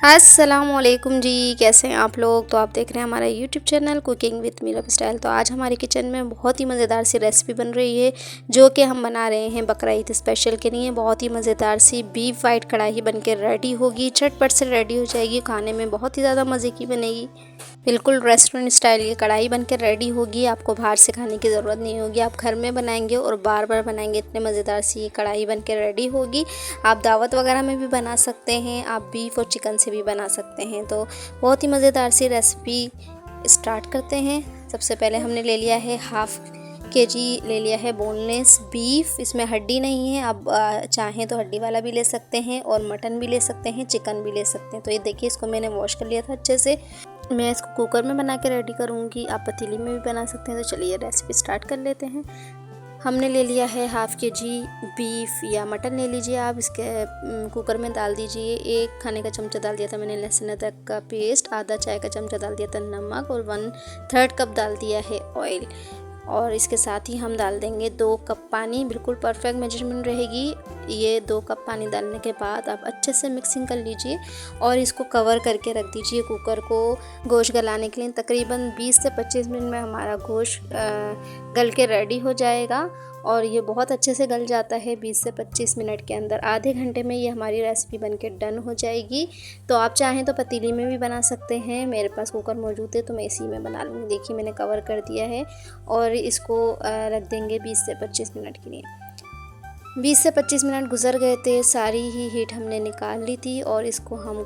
अस्सलामुअलैकुम जी, कैसे हैं आप लोग। तो आप देख रहे हैं हमारा YouTube channel cooking with Meera style. तो आज हमारे किचन में बहुत ही मज़ेदार सी रेसिपी बन रही है जो कि हम बना रहे हैं बकरा ईद स्पेशल के लिए। बहुत ही मज़ेदार सी बीफ वाइट कढ़ाई बन के रेडी होगी, झटपट से रेडी हो जाएगी, खाने में बहुत ही ज़्यादा मज़े की बनेगी। बिल्कुल रेस्टोरेंट स्टाइल की कढ़ाई बन के रेडी होगी। आपको बाहर से खाने की ज़रूरत नहीं होगी, आप घर में बनाएंगे और बार बार बनाएंगे, इतने मज़ेदार सी ये कढ़ाई बन के रेडी होगी। आप दावत वगैरह में भी बना सकते हैं, आप बीफ और चिकन से भी बना सकते हैं। तो बहुत ही मज़ेदार सी रेसिपी स्टार्ट करते हैं। सबसे पहले हमने ले लिया है हाफ़ केजी ले लिया है बोनलेस बीफ। इसमें हड्डी नहीं है, आप चाहें तो हड्डी वाला भी ले सकते हैं और मटन भी ले सकते हैं, चिकन भी ले सकते हैं। तो ये देखिए, इसको मैंने वॉश कर लिया था अच्छे से। मैं इसको कुकर में बना के रेडी करूँगी, आप पतीली में भी बना सकते हैं। तो चलिए रेसिपी स्टार्ट कर लेते हैं। हमने ले लिया है हाफ़ केजी बीफ या मटन ले लीजिए आप। इसके कुकर में डाल दीजिए 1 खाने का चमचा डाल दिया था मैंने लहसुन अदरक का पेस्ट, आधा चाय का चमचा डाल दिया था नमक और 1/3 कप डाल दिया है ऑयल। और इसके साथ ही हम डाल देंगे 2 कप पानी, बिल्कुल परफेक्ट मेजरमेंट रहेगी। ये 2 कप पानी डालने के बाद आप अच्छे से मिक्सिंग कर लीजिए और इसको कवर करके रख दीजिए कुकर को गोश्त गलाने के लिए। तकरीबन 20 से 25 मिनट में हमारा गोश्त गल के रेडी हो जाएगा और ये बहुत अच्छे से गल जाता है 20 से 25 मिनट के अंदर। आधे घंटे में ये हमारी रेसिपी बनके डन हो जाएगी। तो आप चाहें तो पतीली में भी बना सकते हैं, मेरे पास कुकर मौजूद है तो मैं इसी में बना लूँगी। देखिए मैंने कवर कर दिया है और इसको रख देंगे 20 से 25 मिनट के लिए। 20 से 25 मिनट गुजर गए थे, सारी ही हीट हमने निकाल ली थी और इसको हम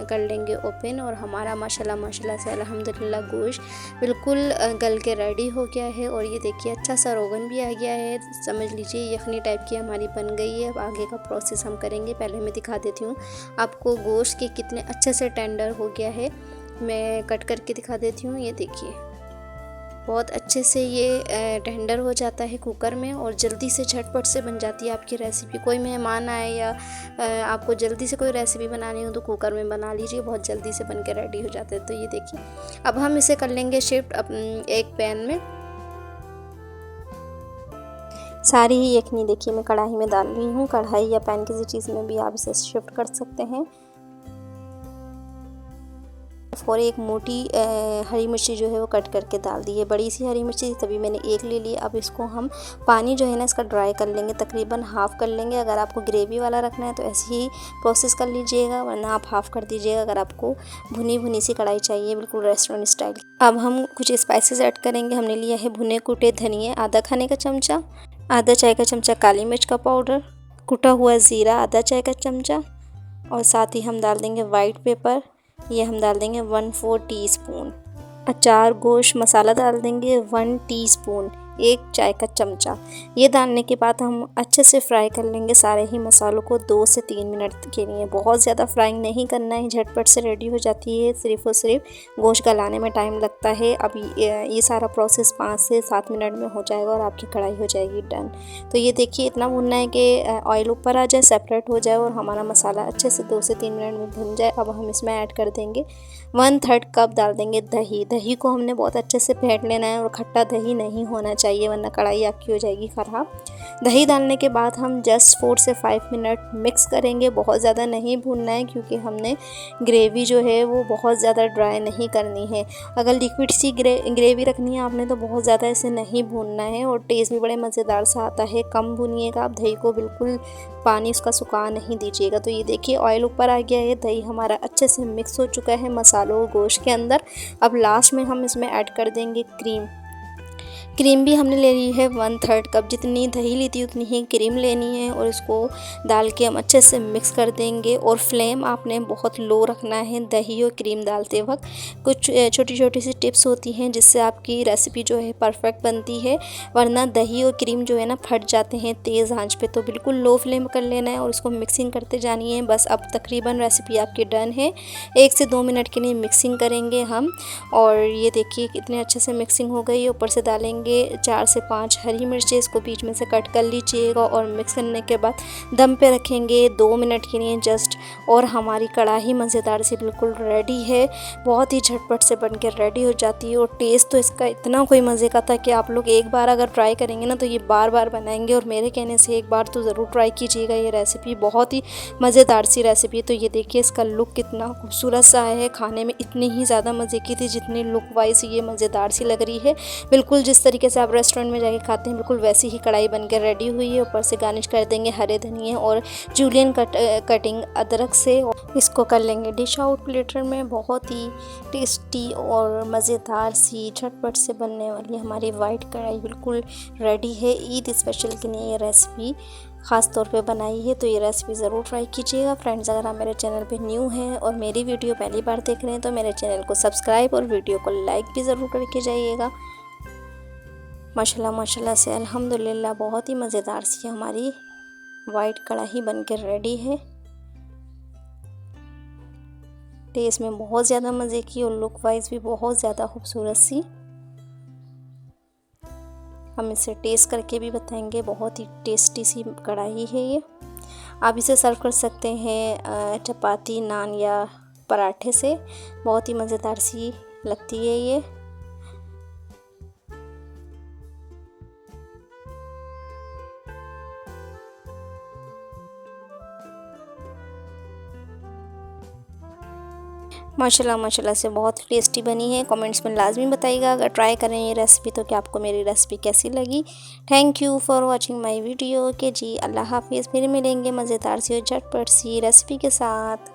कर लेंगे ओपन। और हमारा माशाल्लाह से अल्हम्दुलिल्लाह गोश्त बिल्कुल गल के रेडी हो गया है। और ये देखिए अच्छा सा रोगन भी आ गया है, समझ लीजिए यखनी टाइप की हमारी बन गई है। अब आगे का प्रोसेस हम करेंगे। पहले मैं दिखा देती हूँ आपको गोश्त के कितने अच्छे से टेंडर हो गया है। मैं कट करके दिखा देती हूँ। ये देखिए बहुत अच्छे से ये टेंडर हो जाता है कुकर में और जल्दी से झटपट से बन जाती है आपकी रेसिपी। कोई मेहमान आए या आपको जल्दी से कोई रेसिपी बनानी हो तो कुकर में बना लीजिए, बहुत जल्दी से बन के रेडी हो जाते हैं। तो ये देखिए अब हम इसे कर लेंगे शिफ्ट एक पैन में। सारी ही यखनी देखिए मैं कढ़ाई में डाल रही हूँ। कढ़ाई या पैन किसी चीज़ में भी आप इसे शिफ्ट कर सकते हैं। और एक मोटी हरी मिर्ची जो है वो कट करके डाल दी है, बड़ी सी हरी मिर्ची तभी मैंने एक ले ली। अब इसको हम पानी जो है ना इसका ड्राई कर लेंगे, तकरीबन हाफ़ कर लेंगे। अगर आपको ग्रेवी वाला रखना है तो ऐसे ही प्रोसेस कर लीजिएगा, वरना आप हाफ़ कर दीजिएगा अगर आपको भुनी भुनी सी कढ़ाई चाहिए बिल्कुल रेस्टोरेंट स्टाइल। अब हम कुछ स्पाइसेस ऐड करेंगे। हमने लिया है भुने कूटे धनिया आधा खाने का चमचा, आधा चाय का चमचा काली मिर्च का पाउडर, कुटा हुआ ज़ीरा आधा चाय का चमचा और साथ ही हम डाल देंगे वाइट पेपर, ये हम डाल देंगे 1/4 टीस्पून। अचार गोश्त मसाला डाल देंगे 1 टीस्पून, 1 चाय का चमचा। ये डालने के बाद हम अच्छे से फ्राई कर लेंगे सारे ही मसालों को 2 से 3 मिनट के लिए। बहुत ज़्यादा फ्राइंग नहीं करना है, झटपट से रेडी हो जाती है। सिर्फ़ और सिर्फ गोश्त गलाने में टाइम लगता है। अब ये सारा प्रोसेस 5 से 7 मिनट में हो जाएगा और आपकी कढ़ाई हो जाएगी डन। तो ये देखिए इतना भुनना है कि ऑयल ऊपर आ जाए, सेपरेट हो जाए और हमारा मसाला अच्छे से 2 से 3 मिनट में भुन जाए। अब हम इसमें ऐड कर देंगे 1/3 कप डाल देंगे दही। दही को हमने बहुत अच्छे से फेंट लेना है और खट्टा दही नहीं होना चाहिए, वरना कढ़ाई आपकी हो जाएगी ख़राब। दही डालने के बाद हम जस्ट 4 से 5 मिनट मिक्स करेंगे। बहुत ज़्यादा नहीं भूनना है क्योंकि हमने ग्रेवी जो है वो बहुत ज़्यादा ड्राई नहीं करनी है। अगर लिक्विड सी ग्रेवी रखनी है आपने तो बहुत ज़्यादा इसे नहीं भूनना है और टेस्ट भी बड़े मज़ेदार सा आता है। कम भूनिएगा आप दही को, बिल्कुल पानी उसका सुखा नहीं दीजिएगा। तो ये देखिए ऑयल ऊपर आ गया है, दही हमारा अच्छे से मिक्स हो चुका है मसालों और गोश्त के अंदर। अब लास्ट में हम इसमें ऐड कर देंगे क्रीम। क्रीम भी हमने ले ली है 1/3 कप, जितनी दही ली थी उतनी ही क्रीम लेनी है और इसको डाल के हम अच्छे से मिक्स कर देंगे। और फ्लेम आपने बहुत लो रखना है दही और क्रीम डालते वक्त। कुछ छोटी छोटी सी टिप्स होती हैं जिससे आपकी रेसिपी जो है परफेक्ट बनती है, वरना दही और क्रीम जो है ना फट जाते हैं तेज़ आंच पे। तो बिल्कुल लो फ्लेम कर लेना है और इसको मिक्सिंग करते जानी है। बस अब तकरीबन रेसिपी आपकी डन है। 1 से 2 मिनट के लिए मिक्सिंग करेंगे हम। और ये देखिए कितने अच्छे से मिक्सिंग हो गई है। ऊपर से डालेंगे लेंगे 4 से 5 हरी मिर्चें, इसको बीच में से कट कर लीजिएगा और मिक्स करने के बाद दम पे रखेंगे 2 मिनट के लिए जस्ट। और हमारी कढ़ाई मज़ेदार सी बिल्कुल रेडी है, बहुत ही झटपट से बन के रेडी हो जाती है। और टेस्ट तो इसका इतना कोई मज़े का था कि आप लोग एक बार अगर ट्राई करेंगे ना तो ये बार बार बनाएंगे। और मेरे कहने से एक बार तो ज़रूर ट्राई कीजिएगा ये रेसिपी, बहुत ही मज़ेदार सी रेसिपी है। तो ये देखिए इसका लुक कितना खूबसूरत सा है, खाने में इतनी ही ज़्यादा मज़े की थी जितनी लुक वाइज ये मज़ेदार सी लग रही है। बिल्कुल जिस तरीके से आप रेस्टोरेंट में जाके खाते हैं बिल्कुल वैसी ही कढ़ाई बन के रेडी हुई है। ऊपर से गार्निश कर देंगे हरे धनिए और जूलियन कटिंग अदरक से। इसको कर लेंगे डिश आउट प्लेटर में। बहुत ही टेस्टी और मज़ेदार सी झटपट से बनने वाली हमारी वाइट कढ़ाई बिल्कुल रेडी है। ईद स्पेशल के लिए ये रेसिपी ख़ास तौर पे बनाई है, तो ये रेसिपी ज़रूर ट्राई कीजिएगा। फ्रेंड्स, अगर आप मेरे चैनल पे न्यू हैं और मेरी वीडियो पहली बार देख रहे हैं तो मेरे चैनल को सब्सक्राइब और वीडियो को लाइक भी ज़रूर करके जाइएगा। माशाल्लाह माशाल्लाह से अल्हम्दुलिल्लाह बहुत ही मज़ेदार सी हमारी वाइट कढ़ाई बन के रेडी है। टेस्ट में बहुत ज़्यादा मज़े की और लुक वाइज भी बहुत ज़्यादा खूबसूरत सी। हम इसे टेस्ट करके भी बताएंगे, बहुत ही टेस्टी सी कढ़ाई है ये। आप इसे सर्व कर सकते हैं चपाती, नान या पराठे से, बहुत ही मज़ेदार सी लगती है ये। माशाल्लाह माशाल्लाह से बहुत टेस्टी बनी है। कमेंट्स में लाजमी बताइएगा अगर ट्राई करें ये रेसिपी तो कि आपको मेरी रेसिपी कैसी लगी। Thank you for watching my video. के जी अल्लाह हाफिज़। फिर मिलेंगे मज़ेदार सी और झटपट सी रेसिपी के साथ।